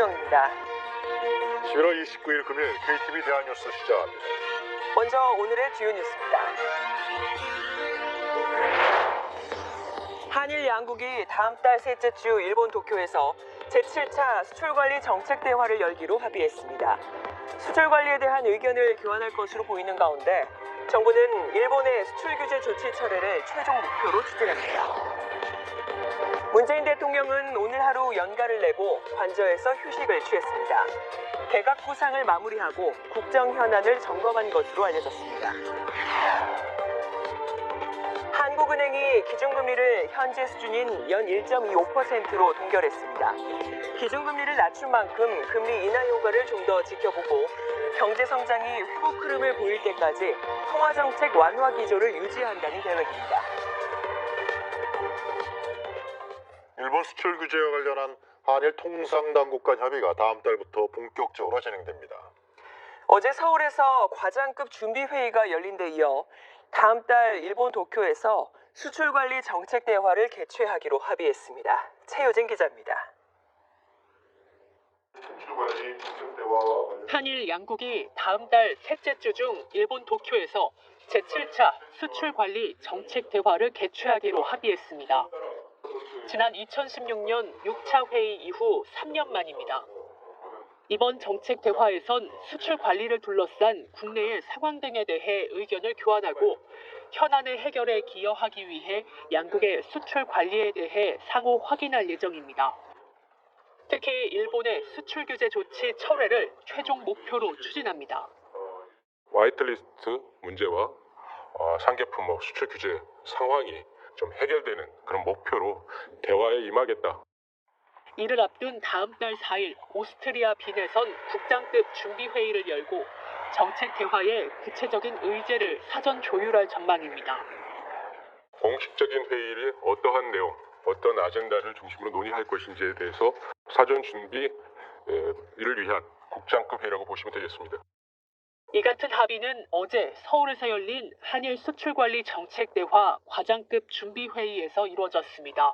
박지성입니다. 11월 29일 금요일 KTV 대한뉴스 시작합니다. 먼저 오늘의 주요 뉴스입니다. 한일 양국이 다음 달 셋째 주 일본 도쿄에서 제7차 수출관리 정책 대화를 열기로 합의했습니다. 수출 관리에 대한 의견을 교환할 것으로 보이는 가운데 정부는 일본의 수출 규제 조치 철회를 최종 목표로 추진합니다. 문재인 대통령은 오늘 하루 연가를 내고 관저에서 휴식을 취했습니다. 개각 구상을 마무리하고 국정 현안을 점검한 것으로 알려졌습니다. 한국은행이 기준금리를 현재 수준인 연 1.25%로 동결했습니다. 기준금리를 낮춘 만큼 금리 인하 효과를 좀 더 지켜보고 경제 성장이 회복 흐름을 보일 때까지 통화정책 완화 기조를 유지한다는 계획입니다. 일본 수출 규제와 관련한 한일 통상당국 간 협의가 다음 달부터 본격적으로 진행됩니다. 어제 서울에서 과장급 준비회의가 열린 데 이어 다음 달 일본 도쿄에서 수출관리 정책 대화를 개최하기로 합의했습니다. 최효진 기자입니다. 한일 양국이 다음 달 셋째 주 중 일본 도쿄에서 제7차 수출관리 정책 대화를 개최하기로 합의했습니다. 지난 2016년 6차 회의 이후 3년 만입니다. 이번 정책 대화에선 수출 관리를 둘러싼 국내의 상황 등에 대해 의견을 교환하고 현안의 해결에 기여하기 위해 양국의 수출 관리에 대해 상호 확인할 예정입니다. 특히 일본의 수출 규제 조치 철회를 최종 목표로 추진합니다. 화이트리스트 문제와 상계품 수출 규제 상황이 좀 해결되는 그런 목표로 대화에 임하겠다. 이를 앞둔 다음 달 4일 오스트리아 빈에선 국장급 준비회의를 열고 정책 대화의 구체적인 의제를 사전 조율할 전망입니다. 공식적인 회의에 어떠한 내용, 어떤 아젠다를 중심으로 논의할 것인지에 대해서 사전 준비를 위한 국장급 회의라고 보시면 되겠습니다. 이 같은 합의는 어제 서울에서 열린 한일 수출관리 정책대화 과장급 준비회의에서 이루어졌습니다.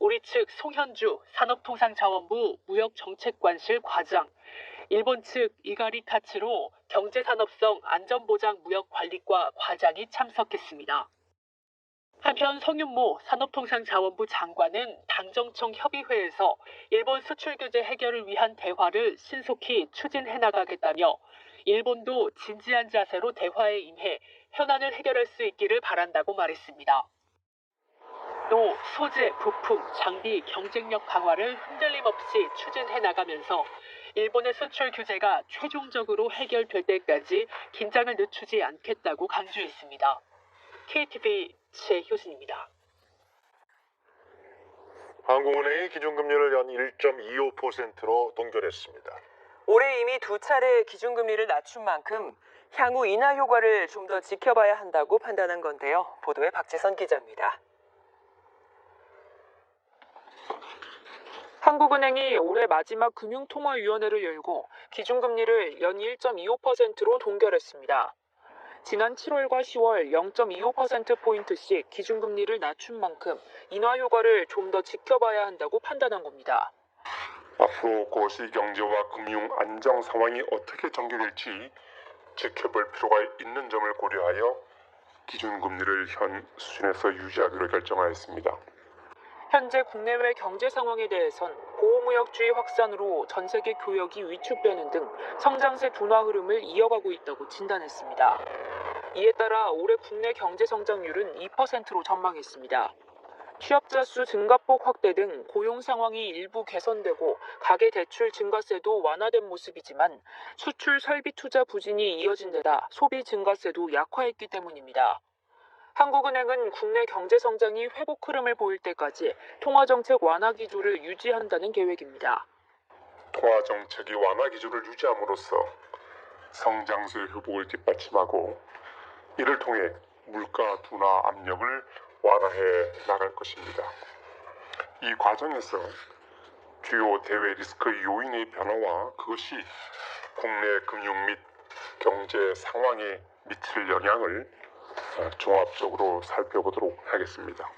우리 측 송현주 산업통상자원부 무역정책관실 과장, 일본 측 이가리 카츠로 경제산업성 안전보장 무역관리과 과장이 참석했습니다. 한편 성윤모 산업통상자원부 장관은 당정청 협의회에서 일본 수출 규제 해결을 위한 대화를 신속히 추진해 나가겠다며 일본도 진지한 자세로 대화에 임해 현안을 해결할 수 있기를 바란다고 말했습니다. 또 소재, 부품, 장비 경쟁력 강화를 흔들림 없이 추진해 나가면서 일본의 수출 규제가 최종적으로 해결될 때까지 긴장을 늦추지 않겠다고 강조했습니다. KTV 최효진입니다. 한국은행이 기준금리를 연 1.25%로 동결했습니다. 올해 이미 두 차례 기준금리를 낮춘 만큼 향후 인하 효과를 좀 더 지켜봐야 한다고 판단한 건데요. 보도에 박재선 기자입니다. 한국은행이 올해 마지막 금융통화위원회를 열고 기준금리를 연 1.25%로 동결했습니다. 지난 7월과 10월 0.25%포인트씩 기준금리를 낮춘 만큼 인하 효과를 좀 더 지켜봐야 한다고 판단한 겁니다. 앞으로 고시 경제와 금융 안정 상황이 어떻게 전개될지 지켜볼 필요가 있는 점을 고려하여 기준금리를 현 수준에서 유지하기로 결정하였습니다. 현재 국내외 경제 상황에 대해선 보호무역주의 확산으로 전 세계 교역이 위축되는 등 성장세 둔화 흐름을 이어가고 있다고 진단했습니다. 이에 따라 올해 국내 경제 성장률은 2%로 전망했습니다. 취업자 수 증가폭 확대 등 고용 상황이 일부 개선되고 가계대출 증가세도 완화된 모습이지만 수출 설비 투자 부진이 이어진 데다 소비 증가세도 약화했기 때문입니다. 한국은행은 국내 경제 성장이 회복 흐름을 보일 때까지 통화정책 완화 기조를 유지한다는 계획입니다. 통화정책이 완화 기조를 유지함으로써 성장세 회복을 뒷받침하고 이를 통해 물가 둔화 압력을 완화해 나갈 것입니다. 이 과정에서 주요 대외 리스크 요인의 변화와 그것이 국내 금융 및 경제 상황에 미칠 영향을 종합적으로 살펴보도록 하겠습니다.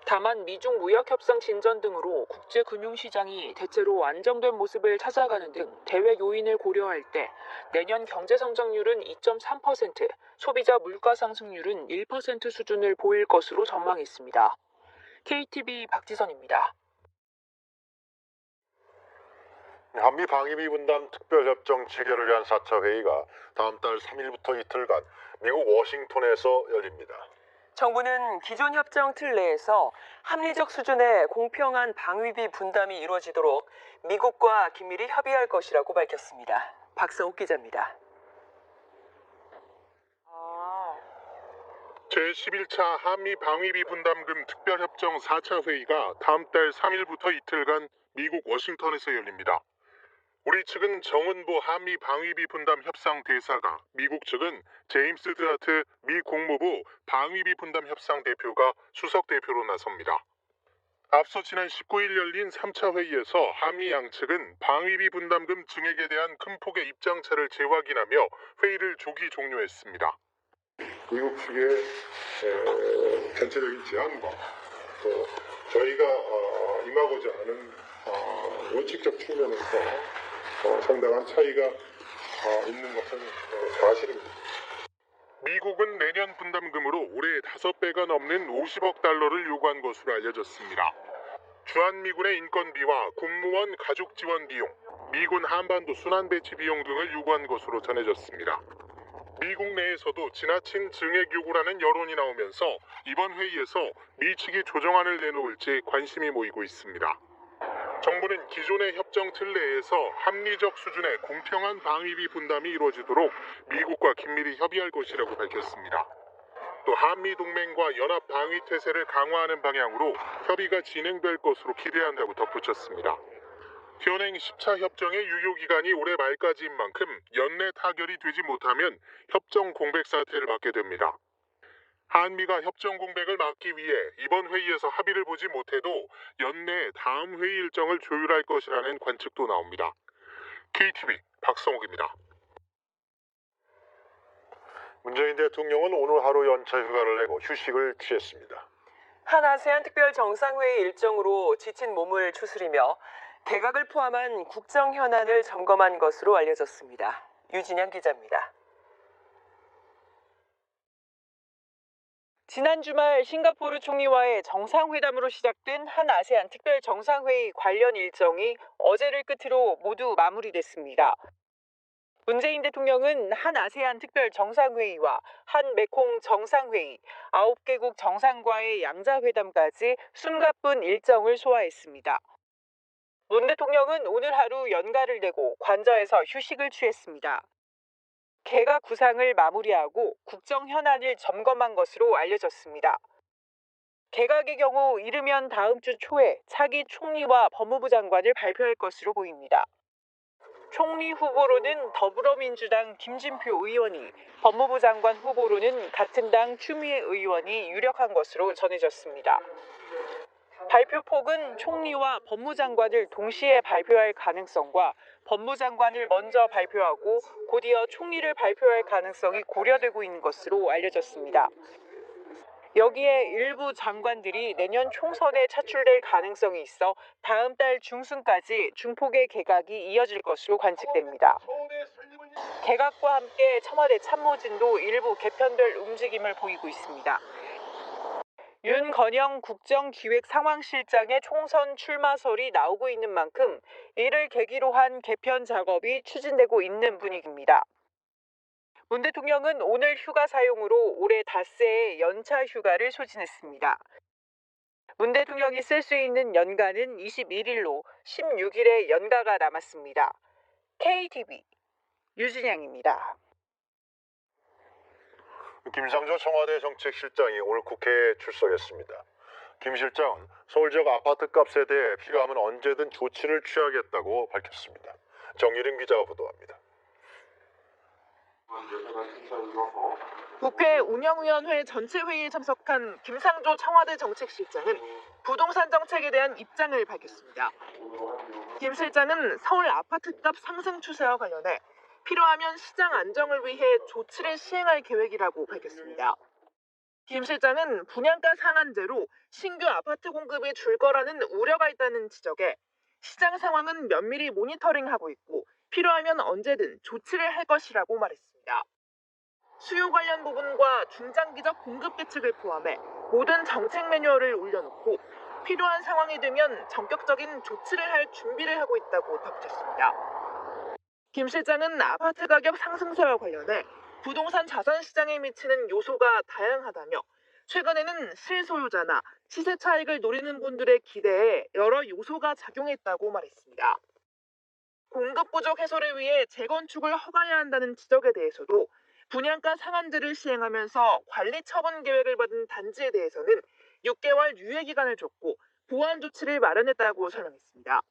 다만 미중 무역협상 진전 등으로 국제금융시장이 대체로 안정된 모습을 찾아가는 등 대외 요인을 고려할 때 내년 경제 성장률은 2.3%, 소비자 물가 상승률은 1% 수준을 보일 것으로 전망했습니다. KTV 박지선입니다. 한미 방위비 분담 특별협정 체결을 위한 4차 회의가 다음 달 3일부터 이틀간 미국 워싱턴에서 열립니다. 정부는 기존 협정 틀 내에서 합리적 수준의 공평한 방위비 분담이 이루어지도록 미국과 긴밀히 협의할 것이라고 밝혔습니다. 박성욱 기자입니다. 제11차 한미 방위비 분담금 특별협정 4차 회의가 다음 달 3일부터 이틀간 미국 워싱턴에서 열립니다. 우리 측은 정은보 한미 방위비 분담 협상 대사가, 미국 측은 제임스 드하트 미 국무부 방위비 분담 협상 대표가 수석 대표로 나섭니다. 앞서 지난 19일 열린 3차 회의에서 한미 양측은 방위비 분담금 증액에 대한 큰 폭의 입장차를 재확인하며 회의를 조기 종료했습니다. 미국 측의 전체적인 제안과 또 저희가 임하고자 하는 원칙적 측면에서 상당한 차이가 있는 것은 사실입니다. 미국은 내년 분담금으로 올해 5배가 넘는 50억 달러를 요구한 것으로 알려졌습니다. 주한미군의 인건비와 군무원 가족 지원 비용, 미군 한반도 순환 배치 비용 등을 요구한 것으로 전해졌습니다. 미국 내에서도 지나친 증액 요구라는 여론이 나오면서 이번 회의에서 미 측이 조정안을 내놓을지 관심이 모이고 있습니다. 정부는 기존의 협정 틀 내에서 합리적 수준의 공평한 방위비 분담이 이루어지도록 미국과 긴밀히 협의할 것이라고 밝혔습니다. 또 한미 동맹과 연합 방위 태세를 강화하는 방향으로 협의가 진행될 것으로 기대한다고 덧붙였습니다. 현행 10차 협정의 유효기간이 올해 말까지인 만큼 연내 타결이 되지 못하면 협정 공백 사태를 맞게 됩니다. 한미가 협정 공백을 막기 위해 이번 회의에서 합의를 보지 못해도 연내 다음 회의 일정을 조율할 것이라는 관측도 나옵니다. KTV 박성욱입니다. 문재인 대통령은 오늘 하루 연차 휴가를 내고 휴식을 취했습니다. 한 아세안 특별 정상회의 일정으로 지친 몸을 추스리며 개각을 포함한 국정 현안을 점검한 것으로 알려졌습니다. 유진양 기자입니다. 지난 주말 싱가포르 총리와의 정상회담으로 시작된 한 아세안 특별 정상회의 관련 일정이 어제를 끝으로 모두 마무리됐습니다. 문재인 대통령은 한 아세안 특별 정상회의와 한 메콩 정상회의, 9개국 정상과의 양자회담까지 숨가쁜 일정을 소화했습니다. 문 대통령은 오늘 하루 연가를 내고 관저에서 휴식을 취했습니다. 개각 구상을 마무리하고 국정 현안을 점검한 것으로 알려졌습니다. 개각의 경우 이르면 다음 주 초에 차기 총리와 법무부 장관을 발표할 것으로 보입니다. 총리 후보로는 더불어민주당 김진표 의원이, 법무부 장관 후보로는 같은 당 추미애 의원이 유력한 것으로 전해졌습니다. 발표폭은 총리와 법무장관을 동시에 발표할 가능성과 법무장관을 먼저 발표하고 곧이어 총리를 발표할 가능성이 고려되고 있는 것으로 알려졌습니다. 여기에 일부 장관들이 내년 총선에 차출될 가능성이 있어 다음 달 중순까지 중폭의 개각이 이어질 것으로 관측됩니다. 개각과 함께 청와대 참모진도 일부 개편될 움직임을 보이고 있습니다. 윤건영 국정기획상황실장의 총선 출마설이 나오고 있는 만큼 이를 계기로 한 개편 작업이 추진되고 있는 분위기입니다. 문 대통령은 오늘 휴가 사용으로 올해 닷새의 연차 휴가를 소진했습니다. 문 대통령이 쓸 수 있는 연가는 21일로 16일의 연가가 남았습니다. KTV 유진양입니다. 김상조 청와대 정책실장이 오늘 국회에 출석했습니다. 김 실장은 서울 지역 아파트값에 대해 필요하면 언제든 조치를 취하겠다고 밝혔습니다. 정유림 기자가 보도합니다. 국회 운영위원회 전체 회의에 참석한 김상조 청와대 정책실장은 부동산 정책에 대한 입장을 밝혔습니다. 김 실장은 서울 아파트값 상승 추세와 관련해 필요하면 시장 안정을 위해 조치를 시행할 계획이라고 밝혔습니다. 김 실장은 분양가 상한제로 신규 아파트 공급이 줄 거라는 우려가 있다는 지적에 시장 상황은 면밀히 모니터링하고 있고 필요하면 언제든 조치를 할 것이라고 말했습니다. 수요 관련 부분과 중장기적 공급 대책을 포함해 모든 정책 매뉴얼을 올려놓고 필요한 상황이 되면 전격적인 조치를 할 준비를 하고 있다고 덧붙였습니다. 김 실장은 아파트 가격 상승세와 관련해 부동산 자산 시장에 미치는 요소가 다양하다며 최근에는 실소유자나 시세 차익을 노리는 분들의 기대에 여러 요소가 작용했다고 말했습니다. 공급 부족 해소를 위해 재건축을 허가해야 한다는 지적에 대해서도 분양가 상한제를 시행하면서 관리 처분 계획을 받은 단지에 대해서는 6개월 유예 기간을 줬고 보완 조치를 마련했다고 설명했습니다.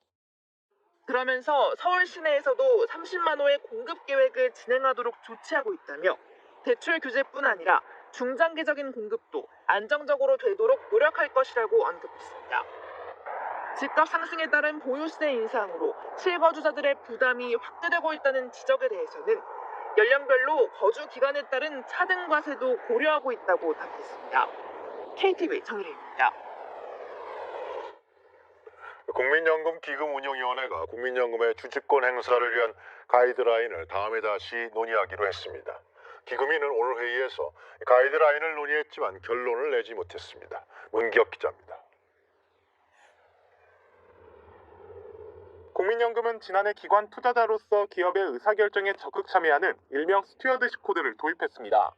그러면서 서울 시내에서도 30만 호의 공급 계획을 진행하도록 조치하고 있다며 대출 규제뿐 아니라 중장기적인 공급도 안정적으로 되도록 노력할 것이라고 언급했습니다. 집값 상승에 따른 보유세 인상으로 실거주자들의 부담이 확대되고 있다는 지적에 대해서는 연령별로 거주 기간에 따른 차등 과세도 고려하고 있다고 답했습니다. KTV 정일혜입니다. 국민연금기금운용위원회가 국민연금의 주주권 행사를 위한 가이드라인을 다음에 다시 논의하기로 했습니다. 기금위는 오늘 회의에서 가이드라인을 논의했지만 결론을 내지 못했습니다. 문기혁 기자입니다. 국민연금은 지난해 기관 투자자로서 기업의 의사결정에 적극 참여하는 일명 스튜어드십 코드를 도입했습니다.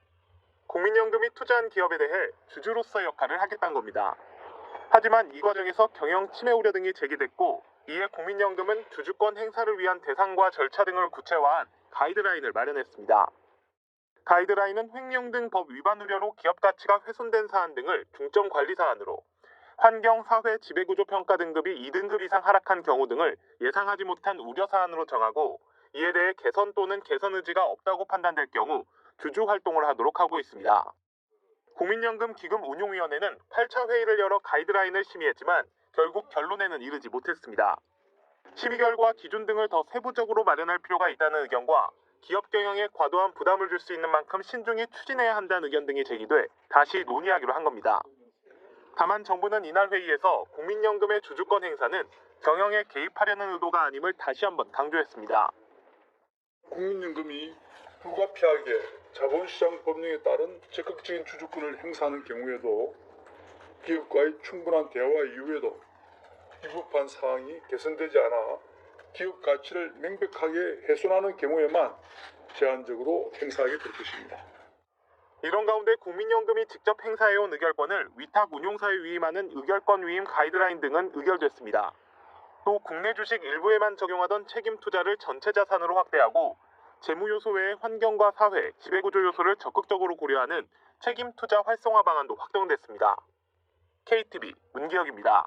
국민연금이 투자한 기업에 대해 주주로서의 역할을 하겠다는 겁니다. 하지만 이 과정에서 경영 침해 우려 등이 제기됐고, 이에 국민연금은 주주권 행사를 위한 대상과 절차 등을 구체화한 가이드라인을 마련했습니다. 가이드라인은 횡령 등 법 위반 우려로 기업 가치가 훼손된 사안 등을 중점 관리 사안으로, 환경, 사회, 지배구조 평가 등급이 2등급 이상 하락한 경우 등을 예상하지 못한 우려 사안으로 정하고, 이에 대해 개선 또는 개선 의지가 없다고 판단될 경우 주주 활동을 하도록 하고 있습니다. 국민연금 기금운용위원회는 8차 회의를 열어 가이드라인을 심의했지만 결국 결론에는 이르지 못했습니다. 심의 결과 기준 등을 더 세부적으로 마련할 필요가 있다는 의견과 기업 경영에 과도한 부담을 줄 수 있는 만큼 신중히 추진해야 한다는 의견 등이 제기돼 다시 논의하기로 한 겁니다. 다만 정부는 이날 회의에서 국민연금의 주주권 행사는 경영에 개입하려는 의도가 아님을 다시 한번 강조했습니다. 국민연금이 불가피하게 자본시장 법령에 따른 적극적인 주주권을 행사하는 경우에도 기업과의 충분한 대화 이후에도 위법한 사항이 개선되지 않아 기업 가치를 명백하게 훼손하는 경우에만 제한적으로 행사하게 될 것입니다. 이런 가운데 국민연금이 직접 행사해온 의결권을 위탁 운용사에 위임하는 의결권 위임 가이드라인 등은 의결됐습니다. 또 국내 주식 일부에만 적용하던 책임 투자를 전체 자산으로 확대하고 재무 요소 외에 환경과 사회, 지배구조 요소를 적극적으로 고려하는 책임 투자 활성화 방안도 확정됐습니다. KTV 문기혁입니다.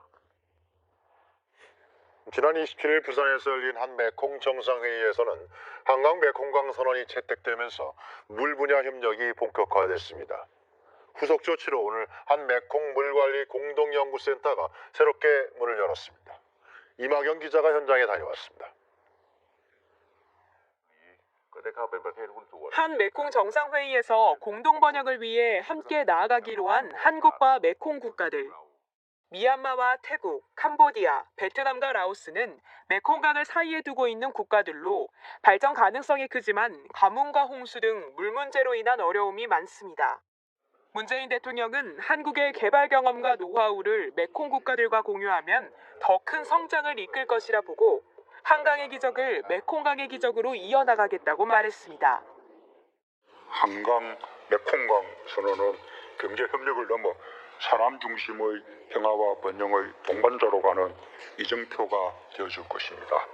지난 27일 부산에서 열린 한 메콩 정상회의에서는 한강 메콩강 선언이 채택되면서 물 분야 협력이 본격화됐습니다. 후속 조치로 오늘 한 메콩 물관리 공동연구센터가 새롭게 문을 열었습니다. 이마경 기자가 현장에 다녀왔습니다. 한 메콩 정상회의에서 공동 번역을 위해 함께 나아가기로 한 한국과 메콩 국가들. 미얀마와 태국, 캄보디아, 베트남과 라오스는 메콩강을 사이에 두고 있는 국가들로 발전 가능성이 크지만 가뭄과 홍수 등 물 문제로 인한 어려움이 많습니다. 문재인 대통령은 한국의 개발 경험과 노하우를 메콩 국가들과 공유하면 더 큰 성장을 이끌 것이라 보고 한강의 기적을 메콩강의 기적으로 이어나가겠다고 말했습니다. 한강 메콩강 선언은 경제 협력을 넘어 사람 중심의 평화와 번영의 동반자로 가는 이정표가 되어줄 것입니다.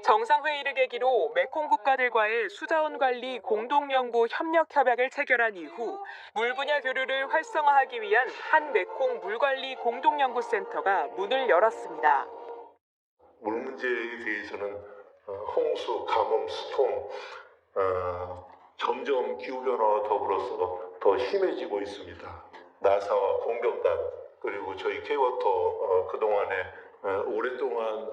정상회의를 계기로 메콩 국가들과의 수자원 관리 공동연구 협력 협약을 체결한 이후 물 분야 교류를 활성화하기 위한 한 메콩 물관리 공동연구센터가 문을 열었습니다. 물 문제에 대해서는 홍수, 가뭄, 스톰, 점점 기후변화와 더불어서 더 심해지고 있습니다. 나사와 공격단 그리고 저희 K-워터 그동안에 오랫동안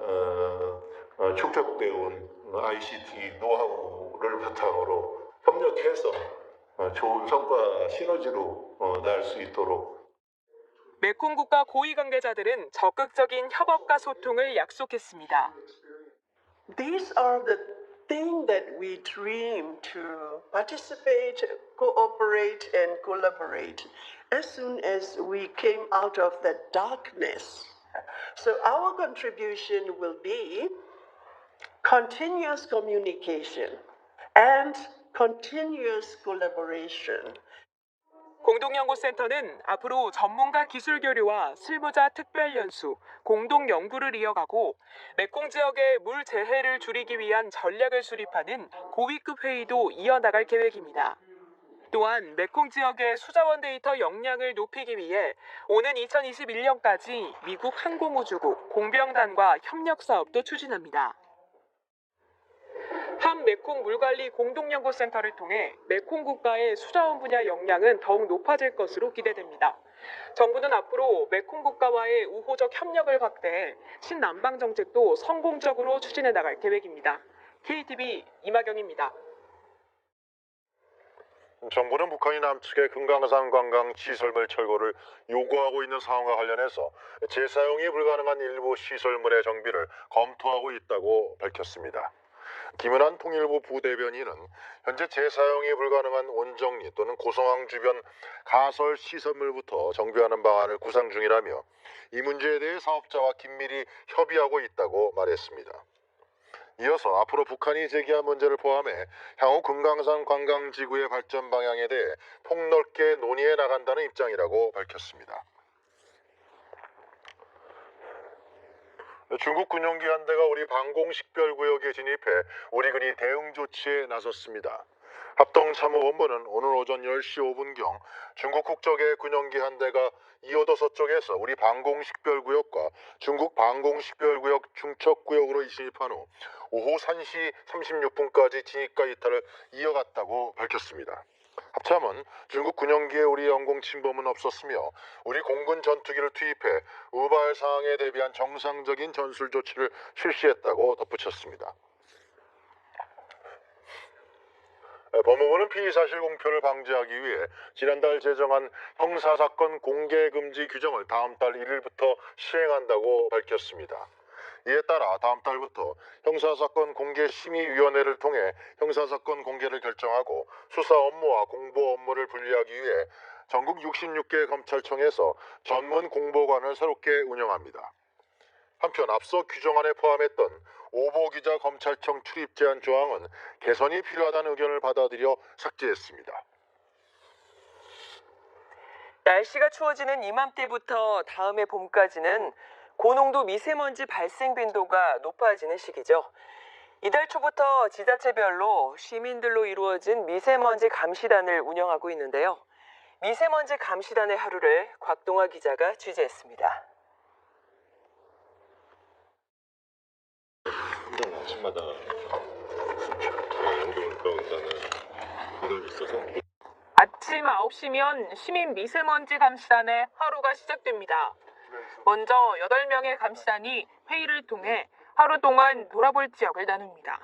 축적되어 온 ICT 노하우를 바탕으로 협력해서 좋은 성과 시너지로 날 수 있도록 메콩 국가 고위 관계자들은 적극적인 협업과 소통을 약속했습니다. These are the things that we dream to participate, cooperate, and collaborate as soon as we came out of that darkness. So our contribution will be continuous communication and continuous collaboration. 공동연구센터는 앞으로 전문가 기술 교류와 실무자 특별 연수, 공동 연구를 이어가고 메콩 지역의 물 재해를 줄이기 위한 전략을 수립하는 고위급 회의도 이어나갈 계획입니다. 또한 메콩 지역의 수자원 데이터 역량을 높이기 위해 오는 2021년까지 미국 항공우주국 공병단과 협력 사업도 추진합니다. 한 메콩 물관리 공동연구센터를 통해 메콩 국가의 수자원 분야 역량은 더욱 높아질 것으로 기대됩니다. 정부는 앞으로 메콩 국가와의 우호적 협력을 확대해 신남방 정책도 성공적으로 추진해 나갈 계획입니다. KTV 이마경입니다. 정부는 북한이 남측의 금강산 관광 시설물 철거를 요구하고 있는 상황과 관련해서 재사용이 불가능한 일부 시설물의 정비를 검토하고 있다고 밝혔습니다. 김은환 통일부 부대변인은 현재 재사용이 불가능한 원정리 또는 고성항 주변 가설 시설물부터 정비하는 방안을 구상 중이라며 이 문제에 대해 사업자와 긴밀히 협의하고 있다고 말했습니다. 이어서 앞으로 북한이 제기한 문제를 포함해 향후 금강산 관광지구의 발전 방향에 대해 폭넓게 논의해 나간다는 입장이라고 밝혔습니다. 중국 군용기 한 대가 우리 방공식별구역에 진입해 우리군이 대응 조치에 나섰습니다. 합동참모본부는 오늘 오전 10시 5분경 중국 국적의 군용기 한 대가 이오도 서쪽에서 우리 방공식별구역과 중국 방공식별구역 중척구역으로 진입한 후 오후 1시 36분까지 진입과 이탈을 이어갔다고 밝혔습니다. 합참은 중국 군용기에 우리 영공 침범은 없었으며 우리 공군 전투기를 투입해 우발 상황에 대비한 정상적인 전술 조치를 실시했다고 덧붙였습니다. 법무부는 피의사실 공표를 방지하기 위해 지난달 제정한 형사사건 공개금지 규정을 다음 달 1일부터 시행한다고 밝혔습니다. 이에 따라 다음 달부터 형사사건 공개심의위원회를 통해 형사사건 공개를 결정하고 수사 업무와 공보 업무를 분리하기 위해 전국 66개 검찰청에서 전문 공보관을 새롭게 운영합니다. 한편 앞서 규정안에 포함했던 오보기자 검찰청 출입 제한 조항은 개선이 필요하다는 의견을 받아들여 삭제했습니다. 날씨가 추워지는 이맘때부터 다음 해 봄까지는 고농도 미세먼지 발생 빈도가 높아지는 시기죠. 이달 초부터 지자체별로 시민들로 이루어진 미세먼지 감시단을 운영하고 있는데요. 미세먼지 감시단의 하루를 곽동화 기자가 취재했습니다. 아침마다 이런 있어서 아침 9시면 시민 미세먼지 감시단의 하루가 시작됩니다. 먼저 8명의 감시단이 회의를 통해 하루 동안 돌아볼 지역을 나눕니다.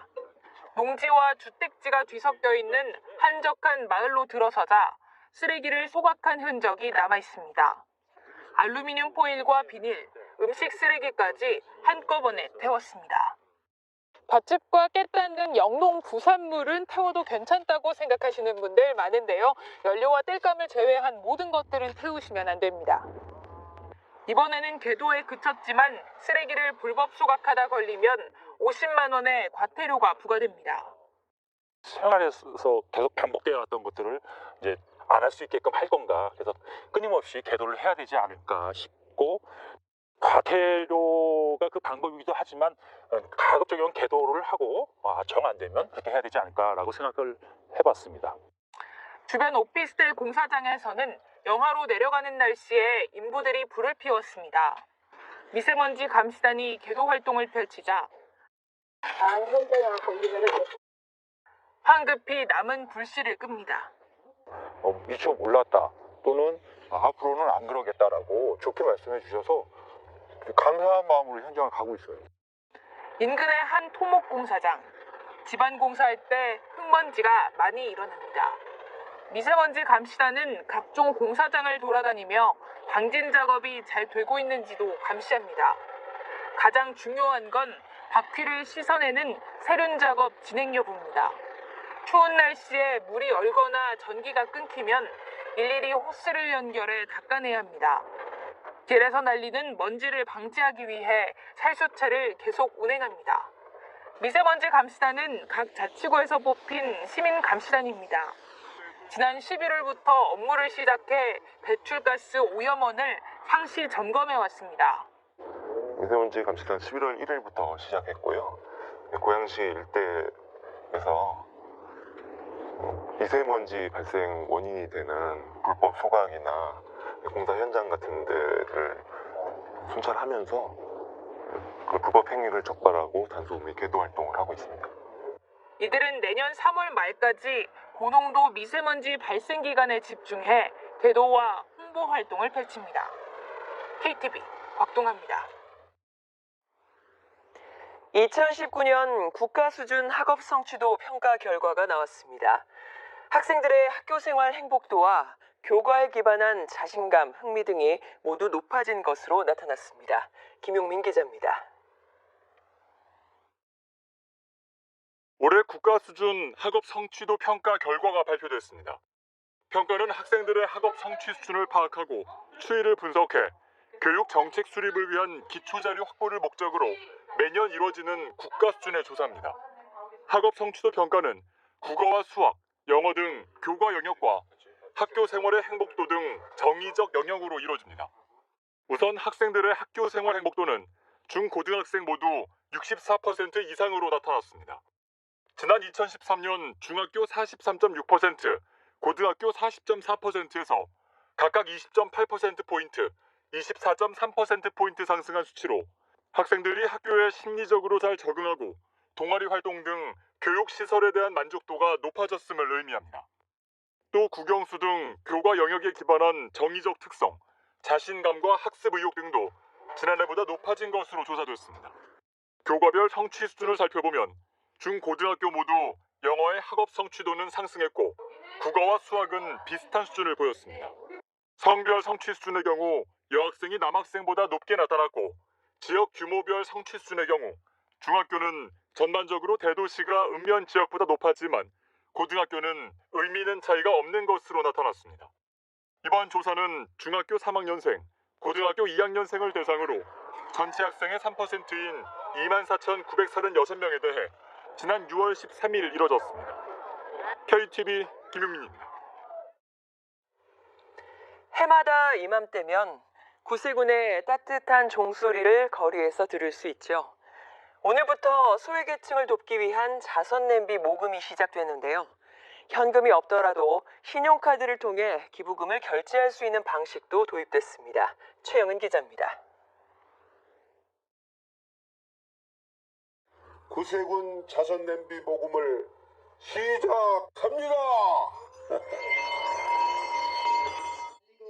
농지와 주택지가 뒤섞여 있는 한적한 마을로 들어서자 쓰레기를 소각한 흔적이 남아 있습니다. 알루미늄 포일과 비닐, 음식 쓰레기까지 한꺼번에 태웠습니다. 볏짚과 깻단 등 영농 부산물은 태워도 괜찮다고 생각하시는 분들 많은데요. 연료와 땔감을 제외한 모든 것들은 태우시면 안 됩니다. 이번에는 궤도에 그쳤지만 쓰레기를 불법 소각하다 걸리면 50만 원의 과태료가 부과됩니다. 생활에서 계속 반복되어 왔던 것들을 이제 안 할 수 있게끔 할 건가, 그래서 끊임없이 계도를 해야 되지 않을까 싶고, 과태료가 그 방법이기도 하지만 가급적이면 계도를 하고 정 안 되면 그렇게 해야 되지 않을까라고 생각을 해봤습니다. 주변 오피스텔 공사장에서는 영하로 내려가는 날씨에 인부들이 불을 피웠습니다. 미세먼지 감시단이 계도 활동을 펼치자 황급히 남은 불씨를 끕니다. 미처 몰랐다 또는 앞으로는 안 그러겠다라고 좋게 말씀해 주셔서 감사한 마음으로 현장을 가고 있어요. 인근의 한 토목 공사장. 집안 공사할 때 흙먼지가 많이 일어납니다. 미세먼지 감시단은 각종 공사장을 돌아다니며 방진 작업이 잘 되고 있는지도 감시합니다. 가장 중요한 건 바퀴를 씻어내는 세륜 작업 진행 여부입니다. 추운 날씨에 물이 얼거나 전기가 끊기면 일일이 호스를 연결해 닦아내야 합니다. 길에서 날리는 먼지를 방지하기 위해 살수차를 계속 운행합니다. 미세먼지 감시단은 각 자치구에서 뽑힌 시민 감시단입니다. 지난 11월부터 업무를 시작해 배출가스 오염원을 상시 점검해 왔습니다. 미세먼지 감시단 11월 1일부터 시작했고요. 고양시 일대에서 미세먼지 발생 원인이 되는 불법 소각이나 공사 현장 같은 데를 순찰하면서 그 불법 행위를 적발하고 단속 및 계도 활동을 하고 있습니다. 이들은 내년 3월 말까지 고농도 미세먼지 발생 기간에 집중해 계도와 홍보 활동을 펼칩니다. KTV 곽동아입니다. 2019년 국가 수준 학업 성취도 평가 결과가 나왔습니다. 학생들의 학교 생활 행복도와 교과에 기반한 자신감, 흥미 등이 모두 높아진 것으로 나타났습니다. 김용민 기자입니다. 올해 국가 수준 학업 성취도 평가 결과가 발표됐습니다. 평가는 학생들의 학업 성취 수준을 파악하고 추이를 분석해 교육 정책 수립을 위한 기초자료 확보를 목적으로 매년 이루어지는 국가 수준의 조사입니다. 학업 성취도 평가는 국어와 수학, 영어 등 교과 영역과 학교 생활의 행복도 등 정의적 영역으로 이루어집니다. 우선 학생들의 학교 생활 행복도는 중고등학생 모두 64% 이상으로 나타났습니다. 지난 2013년 중학교 43.6%, 고등학교 40.4%에서 각각 20.8%포인트, 24.3%포인트 상승한 수치로 학생들이 학교에 심리적으로 잘 적응하고 동아리 활동 등 교육시설에 대한 만족도가 높아졌음을 의미합니다. 또 국영수 등 교과 영역에 기반한 정의적 특성, 자신감과 학습 의욕 등도 지난해보다 높아진 것으로 조사됐습니다. 교과별 성취 수준을 살펴보면 중고등학교 모두 영어의 학업 성취도는 상승했고 국어와 수학은 비슷한 수준을 보였습니다. 성별 성취 수준의 경우 여학생이 남학생보다 높게 나타났고 지역 규모별 성취 수준의 경우 중학교는 전반적으로 대도시가 읍면 지역보다 높았지만 고등학교는 의미 있는 차이가 없는 것으로 나타났습니다. 이번 조사는 중학교 3학년생, 고등학교 2학년생을 대상으로 전체 학생의 3%인 24,936명에 대해 지난 6월 13일 이뤄졌습니다. KTV 김용민입니다. 해마다 이맘때면 구세군의 따뜻한 종소리를 거리에서 들을 수 있죠. 오늘부터 소외계층을 돕기 위한 자선냄비 모금이 시작되는데요. 현금이 없더라도 신용카드를 통해 기부금을 결제할 수 있는 방식도 도입됐습니다. 최영은 기자입니다. 구세군 자선냄비 모금을 시작합니다.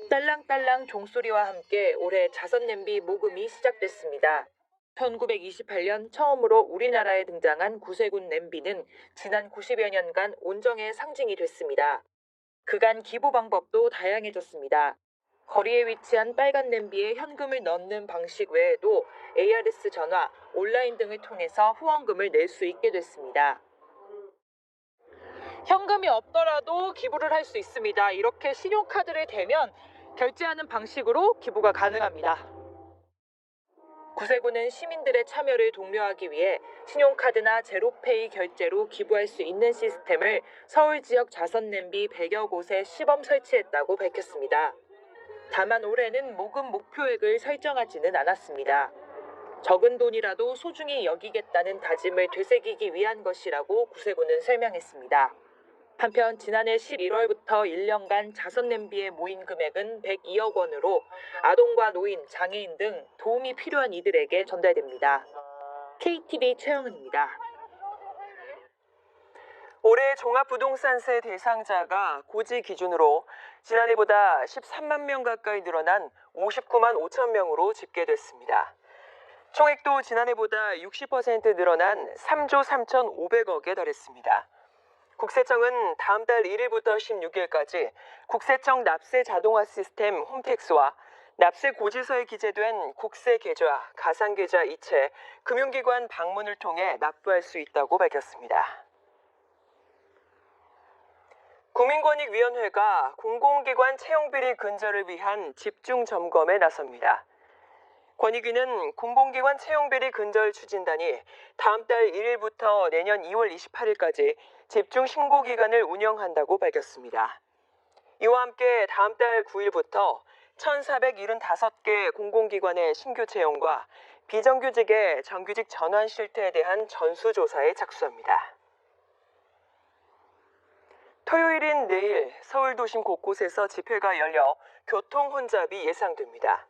딸랑딸랑 종소리와 함께 올해 자선냄비 모금이 시작됐습니다. 1928년 처음으로 우리나라에 등장한 구세군 냄비는 지난 90여 년간 온정의 상징이 됐습니다. 그간 기부 방법도 다양해졌습니다. 거리에 위치한 빨간 냄비에 현금을 넣는 방식 외에도 ARS 전화, 온라인 등을 통해서 후원금을 낼 수 있게 됐습니다. 현금이 없더라도 기부를 할 수 있습니다. 이렇게 신용카드를 대면 결제하는 방식으로 기부가 가능합니다. 구세군은 시민들의 참여를 독려하기 위해 신용카드나 제로페이 결제로 기부할 수 있는 시스템을 서울 지역 자선냄비 100여 곳에 시범 설치했다고 밝혔습니다. 다만 올해는 모금 목표액을 설정하지는 않았습니다. 적은 돈이라도 소중히 여기겠다는 다짐을 되새기기 위한 것이라고 구세군은 설명했습니다. 한편 지난해 11월부터 1년간 자선냄비에 모인 금액은 102억 원으로 아동과 노인, 장애인 등 도움이 필요한 이들에게 전달됩니다. KTV 최영은입니다. 올해 종합부동산세 대상자가 고지 기준으로 지난해보다 13만 명 가까이 늘어난 59만 5천 명으로 집계됐습니다. 총액도 지난해보다 60% 늘어난 3조 3,500억에 달했습니다. 국세청은 다음 달 1일부터 16일까지 국세청 납세 자동화 시스템 홈택스와 납세 고지서에 기재된 국세 계좌, 가상 계좌 이체, 금융기관 방문을 통해 납부할 수 있다고 밝혔습니다. 국민권익위원회가 공공기관 채용비리 근절을 위한 집중 점검에 나섭니다. 권익위는 공공기관 채용비리 근절 추진단이 다음 달 1일부터 내년 2월 28일까지 집중 신고 기간을 운영한다고 밝혔습니다. 이와 함께 다음 달 9일부터 1,475개 공공기관의 신규 채용과 비정규직의 정규직 전환 실태에 대한 전수조사에 착수합니다. 토요일인 내일 서울 도심 곳곳에서 집회가 열려 교통 혼잡이 예상됩니다.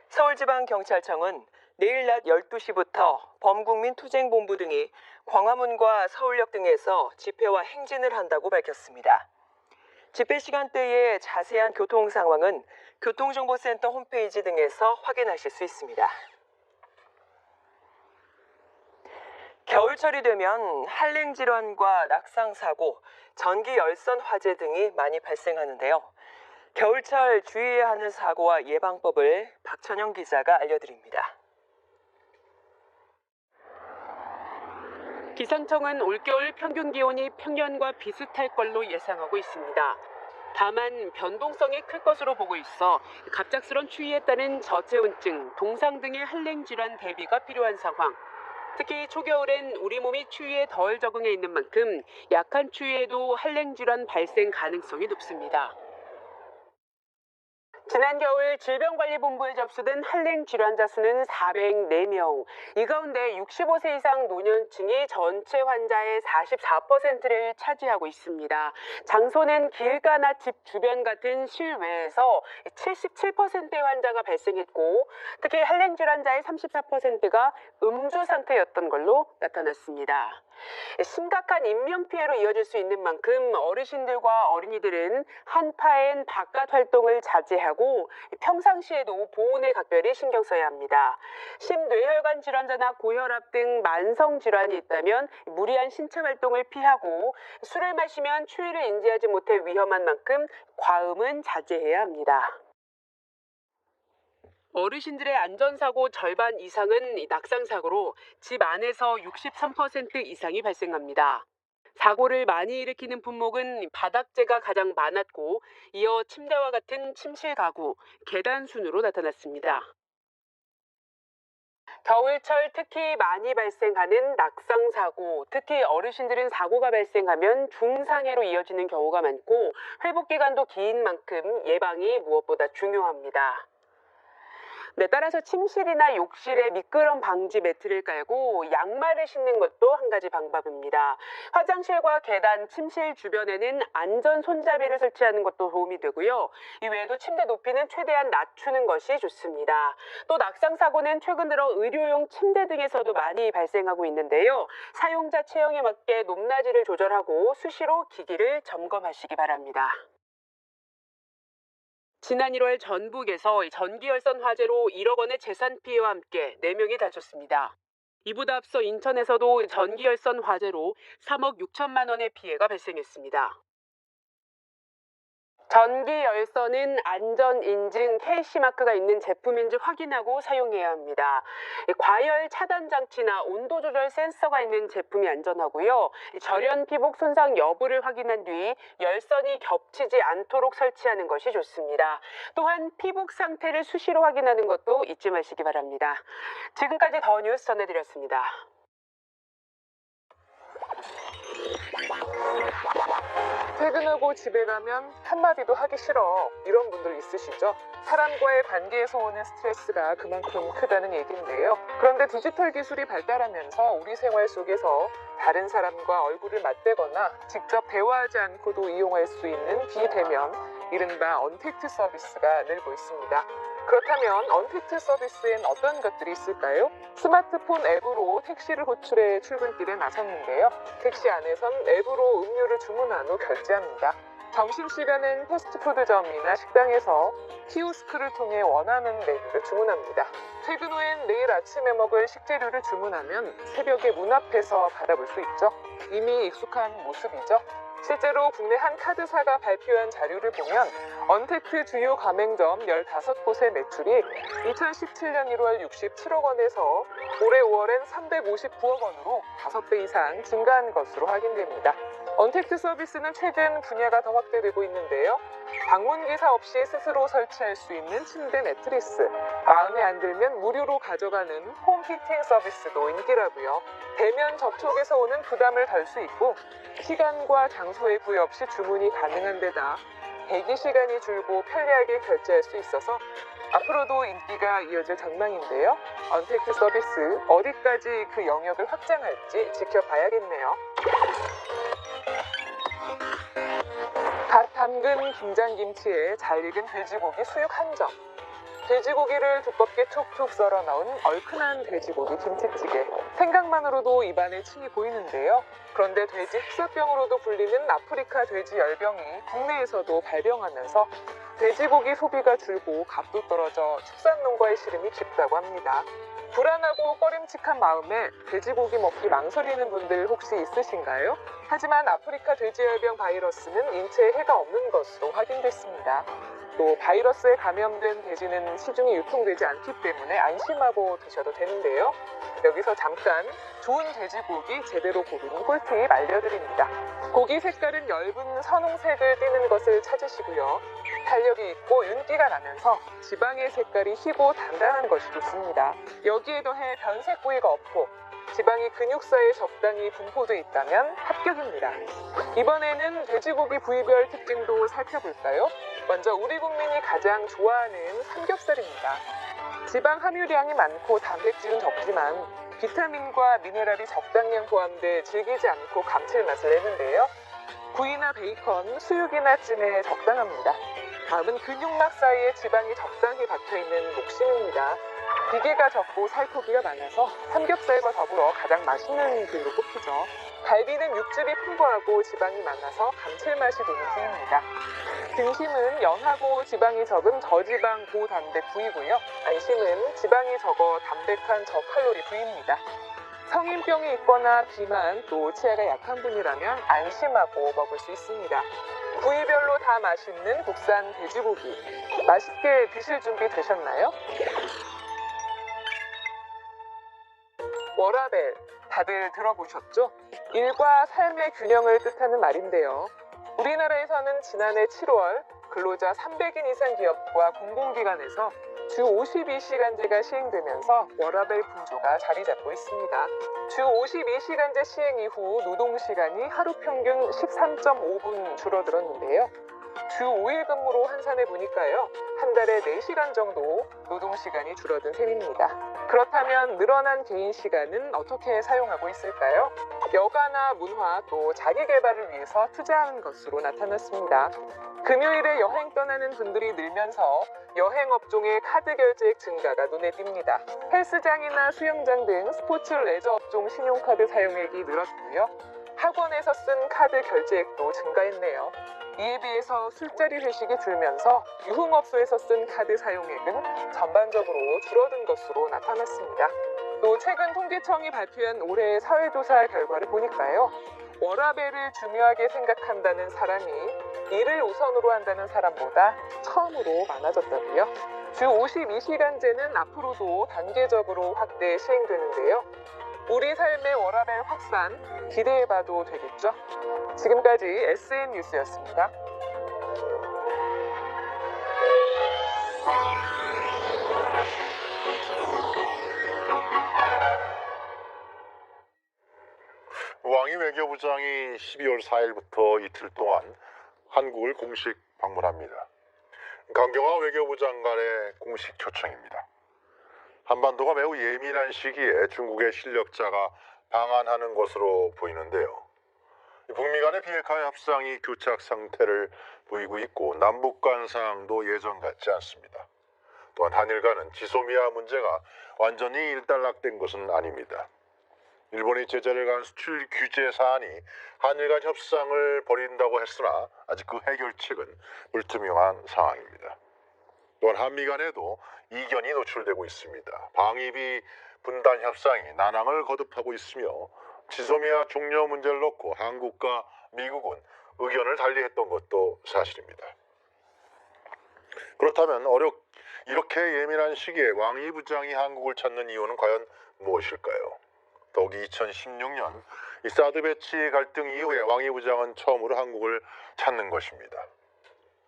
서울지방경찰청은 내일 낮 12시부터 범국민투쟁본부 등이 광화문과 서울역 등에서 집회와 행진을 한다고 밝혔습니다. 집회 시간대의 자세한 교통 상황은 교통정보센터 홈페이지 등에서 확인하실 수 있습니다. 겨울철이 되면 한랭질환과 낙상사고, 전기열선 화재 등이 많이 발생하는데요. 겨울철 주의해야 하는 사고와 예방법을 박천영 기자가 알려드립니다. 기상청은 올겨울 평균 기온이 평년과 비슷할 걸로 예상하고 있습니다. 다만 변동성이 클 것으로 보고 있어 갑작스런 추위에 따른 저체온증, 동상 등의 한랭질환 대비가 필요한 상황. 특히 초겨울엔 우리 몸이 추위에 덜 적응해 있는 만큼 약한 추위에도 한랭질환 발생 가능성이 높습니다. 지난 겨울 질병관리본부에 접수된 한랭질환자 수는 404명. 이 가운데 65세 이상 노년층이 전체 환자의 44%를 차지하고 있습니다. 장소는 길가나 집 주변 같은 실외에서 77%의 환자가 발생했고, 특히 한랭질환자의 34%가 음주 상태였던 걸로 나타났습니다. 심각한 인명피해로 이어질 수 있는 만큼 어르신들과 어린이들은 한파엔 바깥 활동을 자제하고 평상시에도 보온에 각별히 신경 써야 합니다. 심뇌혈관 질환자나 고혈압 등 만성 질환이 있다면 무리한 신체 활동을 피하고, 술을 마시면 추위를 인지하지 못해 위험한 만큼 과음은 자제해야 합니다. 어르신들의 안전사고 절반 이상은 낙상사고로 집 안에서 63% 이상이 발생합니다. 사고를 많이 일으키는 품목은 바닥재가 가장 많았고, 이어 침대와 같은 침실 가구, 계단 순으로 나타났습니다. 겨울철 특히 많이 발생하는 낙상사고, 특히 어르신들은 사고가 발생하면 중상해로 이어지는 경우가 많고, 회복기간도 긴 만큼 예방이 무엇보다 중요합니다. 따라서 침실이나 욕실에 미끄럼 방지 매트를 깔고 양말을 신는 것도 한 가지 방법입니다. 화장실과 계단, 침실 주변에는 안전 손잡이를 설치하는 것도 도움이 되고요. 이외에도 침대 높이는 최대한 낮추는 것이 좋습니다. 또 낙상사고는 최근 들어 의료용 침대 등에서도 많이 발생하고 있는데요. 사용자 체형에 맞게 높낮이를 조절하고 수시로 기기를 점검하시기 바랍니다. 지난 1월 전북에서 전기열선 화재로 1억 원의 재산 피해와 함께 4명이 다쳤습니다. 이보다 앞서 인천에서도 전기열선 화재로 3억 6천만 원의 피해가 발생했습니다. 전기열선은 안전인증 KC마크가 있는 제품인지 확인하고 사용해야 합니다. 과열 차단 장치나 온도 조절 센서가 있는 제품이 안전하고요. 절연 피복 손상 여부를 확인한 뒤 열선이 겹치지 않도록 설치하는 것이 좋습니다. 또한 피복 상태를 수시로 확인하는 것도 잊지 마시기 바랍니다. 지금까지 더 뉴스 전해드렸습니다. 퇴근하고 집에 가면 한마디도 하기 싫어, 이런 분들 있으시죠? 사람과의 관계에서 오는 스트레스가 그만큼 크다는 얘기인데요. 그런데 디지털 기술이 발달하면서 우리 생활 속에서 다른 사람과 얼굴을 맞대거나 직접 대화하지 않고도 이용할 수 있는 비대면, 이른바 언택트 서비스가 늘고 있습니다. 그렇다면 언택트 서비스엔 어떤 것들이 있을까요? 스마트폰 앱으로 택시를 호출해 출근길에 나섰는데요. 택시 안에선 앱으로 음료를 주문한 후 결제합니다. 점심시간엔 패스트푸드점이나 식당에서 키오스크를 통해 원하는 메뉴를 주문합니다. 퇴근 후엔 내일 아침에 먹을 식재료를 주문하면 새벽에 문 앞에서 받아볼 수 있죠. 이미 익숙한 모습이죠. 실제로 국내 한 카드사가 발표한 자료를 보면 언택트 주요 가맹점 15곳의 매출이 2017년 1월 67억 원에서 올해 5월엔 359억 원으로 5배 이상 증가한 것으로 확인됩니다. 언택트 서비스는 최근 분야가 더 확대되고 있는데요. 방문기사 없이 스스로 설치할 수 있는 침대 매트리스, 마음에 안 들면 무료로 가져가는 홈피팅 서비스도 인기라고요. 대면 접촉에서 오는 부담을 덜 수 있고 시간과 장소의 구애 없이 주문이 가능한 데다 대기 시간이 줄고 편리하게 결제할 수 있어서 앞으로도 인기가 이어질 전망인데요. 언택트 서비스 어디까지 그 영역을 확장할지 지켜봐야겠네요. 갓 담근 김장김치에 잘 익은 돼지고기 수육 한점. 돼지고기를 두껍게 툭툭 썰어 넣은 얼큰한 돼지고기 김치찌개. 생각만으로도 입안에 침이 고이는데요. 그런데 돼지 흑사병으로도 불리는 아프리카 돼지 열병이 국내에서도 발병하면서 돼지고기 소비가 줄고 값도 떨어져 축산농가의 시름이 깊다고 합니다. 불안하고 꺼림칙한 마음에 돼지고기 먹기 망설이는 분들 혹시 있으신가요? 하지만 아프리카 돼지열병 바이러스는 인체에 해가 없는 것으로 확인됐습니다. 또 바이러스에 감염된 돼지는 시중에 유통되지 않기 때문에 안심하고 드셔도 되는데요. 여기서 잠깐 좋은 돼지고기 제대로 고르는 꿀팁 알려드립니다. 고기 색깔은 엷은 선홍색을 띠는 것을 찾으시고요. 탄력이 있고 윤기가 나면서 지방의 색깔이 희고 단단한 것이 좋습니다. 여기에 더해 변색 부위가 없고 지방이 근육 사이에 적당히 분포되어 있다면 합격입니다. 이번에는 돼지고기 부위별 특징도 살펴볼까요? 먼저 우리 국민이 가장 좋아하는 삼겹살입니다. 지방 함유량이 많고 단백질은 적지만 비타민과 미네랄이 적당량 포함돼 질기지 않고 감칠맛을 내는데요. 구이나 베이컨, 수육이나 찜에 적당합니다. 다음은 근육막 사이에 지방이 적당히 박혀있는 목심입니다. 비계가 적고 살코기가 많아서 삼겹살과 더불어 가장 맛있는 부위로 꼽히죠. 갈비는 육즙이 풍부하고 지방이 많아서 감칠맛이 도는 부위입니다. 등심은 연하고 지방이 적은 저지방 고단백 부위고요. 안심은 지방이 적어 담백한 저칼로리 부위입니다. 성인병이 있거나 비만 또 치아가 약한 분이라면 안심하고 먹을 수 있습니다. 부위별로 다 맛있는 국산 돼지고기. 맛있게 드실 준비 되셨나요? 워라벨, 다들 들어보셨죠? 일과 삶의 균형을 뜻하는 말인데요. 우리나라에서는 지난해 7월 근로자 300인 이상 기업과 공공기관에서 주 52시간제가 시행되면서 워라밸 분조가 자리 잡고 있습니다. 주 52시간제 시행 이후 노동시간이 하루 평균 13.5분 줄어들었는데요. 주 5일 근무로 환산해 보니까요. 한 달에 4시간 정도 노동시간이 줄어든 셈입니다. 그렇다면 늘어난 개인 시간은 어떻게 사용하고 있을까요? 여가나 문화 또 자기개발을 위해서 투자하는 것으로 나타났습니다. 금요일에 여행 떠나는 분들이 늘면서 여행업종의 카드 결제액 증가가 눈에 띕니다. 헬스장이나 수영장 등 스포츠 레저 업종 신용카드 사용액이 늘었고요. 학원에서 쓴 카드 결제액도 증가했네요. 이에 비해서 술자리 회식이 줄면서 유흥업소에서 쓴 카드 사용액은 전반적으로 줄어든 것으로 나타났습니다. 또 최근 통계청이 발표한 올해 사회조사 결과를 보니까요. 워라밸을 중요하게 생각한다는 사람이 일을 우선으로 한다는 사람보다 처음으로 많아졌다고요. 주 52시간제는 앞으로도 단계적으로 확대 시행되는데요. 우리 삶의 워라밸 확산 기대해봐도 되겠죠? 지금까지 SN 뉴스였습니다. 왕이 외교부장이 12월 4일부터 이틀 동안 한국을 공식 방문합니다. 강경화 외교부 장관의 공식 초청입니다. 한반도가 매우 예민한 시기에 중국의 실력자가 방한하는 것으로 보이는데요. 북미 간의 비핵화 협상이 교착 상태를 보이고 있고 남북 간 상황도 예전 같지 않습니다. 또한 한일 간은 지소미아 문제가 완전히 일단락된 것은 아닙니다. 일본이 제재를 가한 수출 규제 사안이 한일 간 협상을 벌인다고 했으나 아직 그 해결책은 불투명한 상황입니다. 또한 한미 간에도 이견이 노출되고 있습니다. 방위비 분단 협상이 난항을 거듭하고 있으며 지소미아 종료 문제를 놓고 한국과 미국은 의견을 달리했던 것도 사실입니다. 그렇다면 이렇게 예민한 시기에 왕이 부장이 한국을 찾는 이유는 과연 무엇일까요? 더욱이 2016년 이 사드 배치 갈등 이후에 왕이 부장은 처음으로 한국을 찾는 것입니다.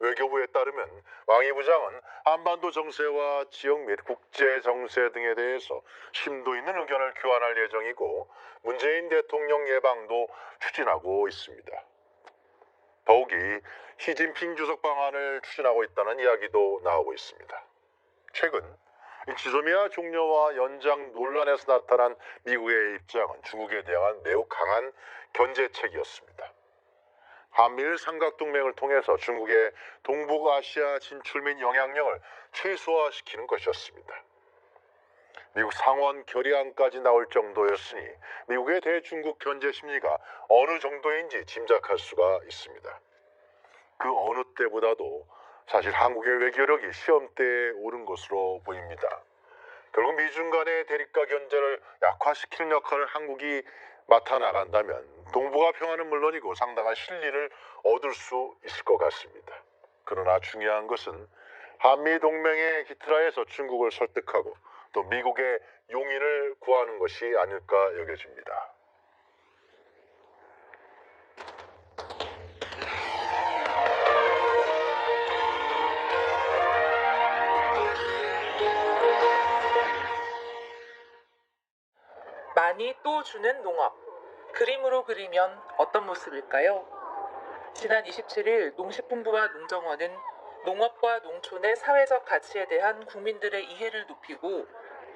외교부에 따르면 왕이 부장은 한반도 정세와 지역 및 국제 정세 등에 대해서 심도 있는 의견을 교환할 예정이고 문재인 대통령 예방도 추진하고 있습니다. 더욱이 시진핑 주석 방안을 추진하고 있다는 이야기도 나오고 있습니다. 최근 지소미아 종료와 연장 논란에서 나타난 미국의 입장은 중국에 대한 매우 강한 견제책이었습니다. 한미일 삼각동맹을 통해서 중국의 동북아시아 진출 및 영향력을 최소화시키는 것이었습니다. 미국 상원 결의안까지 나올 정도였으니 미국의 대중국 견제 심리가 어느 정도인지 짐작할 수가 있습니다. 그 어느 때보다도 사실 한국의 외교력이 시험대에 오른 것으로 보입니다. 결국 미중 간의 대립과 견제를 약화시키는 역할을 한국이 맡아나간다면 동북아 평화는 물론이고 상당한 실리를 얻을 수 있을 것 같습니다. 그러나 중요한 것은 한미 동맹의 기틀하에서 중국을 설득하고 또 미국의 용인을 구하는 것이 아닐까 여겨집니다. 많이 또 주는 농업. 그림으로 그리면 어떤 모습일까요? 지난 27일 농식품부와 농정원은 농업과 농촌의 사회적 가치에 대한 국민들의 이해를 높이고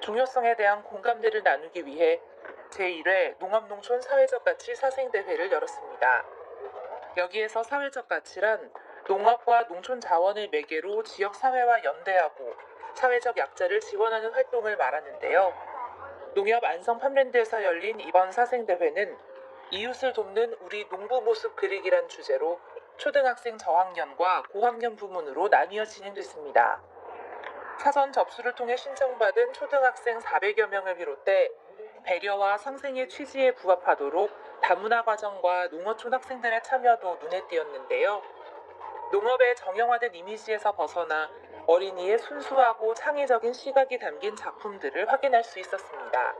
중요성에 대한 공감대를 나누기 위해 제1회 농업농촌 사회적 가치 사생대회를 열었습니다. 여기에서 사회적 가치란 농업과 농촌 자원을 매개로 지역 사회와 연대하고 사회적 약자를 지원하는 활동을 말하는데요. 농협 안성 팜랜드에서 열린 이번 사생대회는 이웃을 돕는 우리 농부 모습 그리기란 주제로 초등학생 저학년과 고학년 부문으로 나뉘어 진행됐습니다. 사전 접수를 통해 신청받은 초등학생 400여 명을 비롯해 배려와 상생의 취지에 부합하도록 다문화 과정과 농어촌 학생들의 참여도 눈에 띄었는데요. 농업의 정형화된 이미지에서 벗어나 어린이의 순수하고 창의적인 시각이 담긴 작품들을 확인할 수 있었습니다.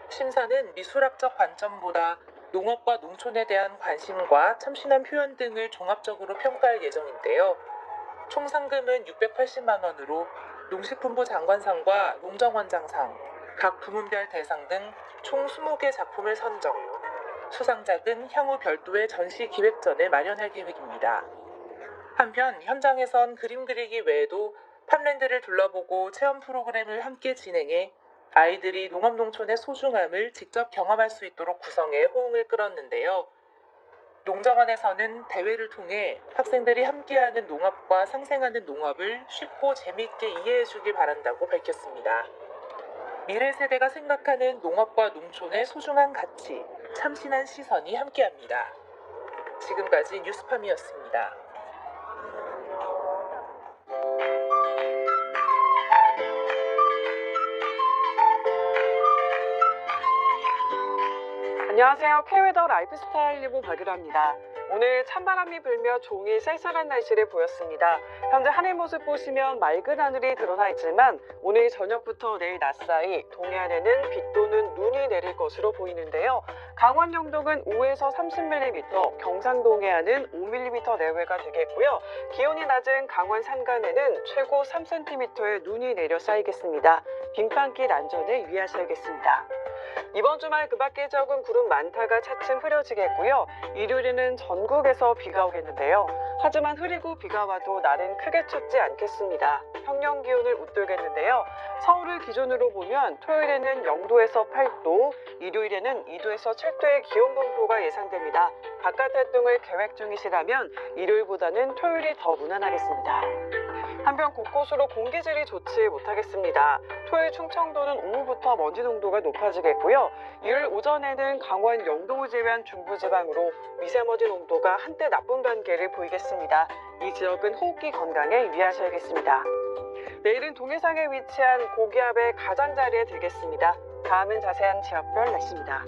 심사는 미술학적 관점보다 농업과 농촌에 대한 관심과 참신한 표현 등을 종합적으로 평가할 예정인데요. 총 상금은 680만 원으로 농식품부 장관상과 농정원장상, 각 부문별 대상 등 총 20개 작품을 선정, 수상작은 향후 별도의 전시 기획전을 마련할 계획입니다. 한편 현장에선 그림 그리기 외에도 팜랜드를 둘러보고 체험 프로그램을 함께 진행해 아이들이 농업농촌의 소중함을 직접 경험할 수 있도록 구성해 호응을 끌었는데요. 농정원에서는 대회를 통해 학생들이 함께하는 농업과 상생하는 농업을 쉽고 재미있게 이해해주길 바란다고 밝혔습니다. 미래 세대가 생각하는 농업과 농촌의 소중한 가치, 참신한 시선이 함께합니다. 지금까지 뉴스팜이었습니다. 안녕하세요. K웨더 라이프스타일 리뷰 박유라입니다. 오늘 찬바람이 불며 종일 쌀쌀한 날씨를 보였습니다. 현재 하늘 모습 보시면 맑은 하늘이 드러나 있지만 오늘 저녁부터 내일 낮 사이 동해안에는 비 또는 눈이 내릴 것으로 보이는데요. 강원 영동은 5에서 30mm, 경상 동해안은 5mm 내외가 되겠고요. 기온이 낮은 강원 산간에는 최고 3cm의 눈이 내려 쌓이겠습니다. 빙판길 안전에 유의하셔야겠습니다. 이번 주말 그 밖의 지역은 구름 많다가 차츰 흐려지겠고요. 일요일에는 전국에서 비가 오겠는데요. 하지만 흐리고 비가 와도 날은 크게 춥지 않겠습니다. 평년 기온을 웃돌겠는데요. 서울을 기준으로 보면 토요일에는 0도에서 8도, 일요일에는 2도에서 7도의 기온 분포가 예상됩니다. 바깥 활동을 계획 중이시라면 일요일보다는 토요일이 더 무난하겠습니다. 한편 곳곳으로 공기질이 좋지 못하겠습니다. 토요일 충청도는 오후부터 먼지 농도가 높아지겠고요. 일요일 오전에는 강원 영동을 제외한 중부지방으로 미세먼지 농도가 한때 나쁜 단계를 보이겠습니다. 이 지역은 호흡기 건강에 유의하셔야겠습니다. 내일은 동해상에 위치한 고기압의 가장자리에 들겠습니다. 다음은 자세한 지역별 날씨입니다.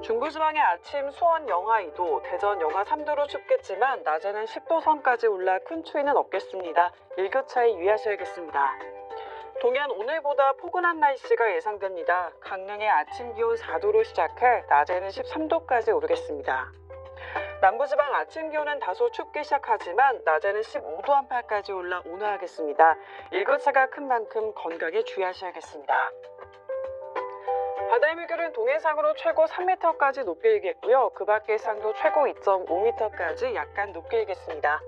중부지방의 아침 수원 영하 2도, 대전 영하 3도로 춥겠지만 낮에는 10도 선까지 올라 큰 추위는 없겠습니다. 일교차에 유의하셔야겠습니다. 동해안 오늘보다 포근한 날씨가 예상됩니다. 강릉의 아침 기온 4도로 시작해 낮에는 13도까지 오르겠습니다. 남부지방 아침 기온은 다소 춥기 시작하지만 낮에는 15도 안팎까지 올라 온화하겠습니다. 일교차가 큰 만큼 건강에 주의하셔야겠습니다. 바다의 물결은 동해상으로 최고 3m까지 높게 일겠고요. 그 밖의 상도 최고 2.5m까지 약간 높게 일겠습니다.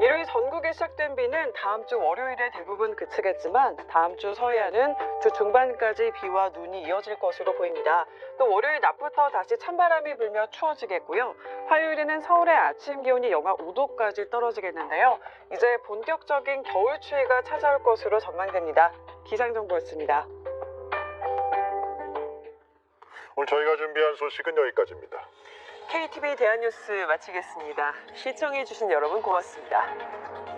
일요일 전국에 시작된 비는 다음 주 월요일에 대부분 그치겠지만 다음 주 서해안은 주 중반까지 비와 눈이 이어질 것으로 보입니다. 또 월요일 낮부터 다시 찬바람이 불며 추워지겠고요. 화요일에는 서울의 아침 기온이 영하 5도까지 떨어지겠는데요. 이제 본격적인 겨울 추위가 찾아올 것으로 전망됩니다. 기상정보였습니다. 오늘 저희가 준비한 소식은 여기까지입니다. KTV 대한뉴스 마치겠습니다. 시청해주신 여러분 고맙습니다.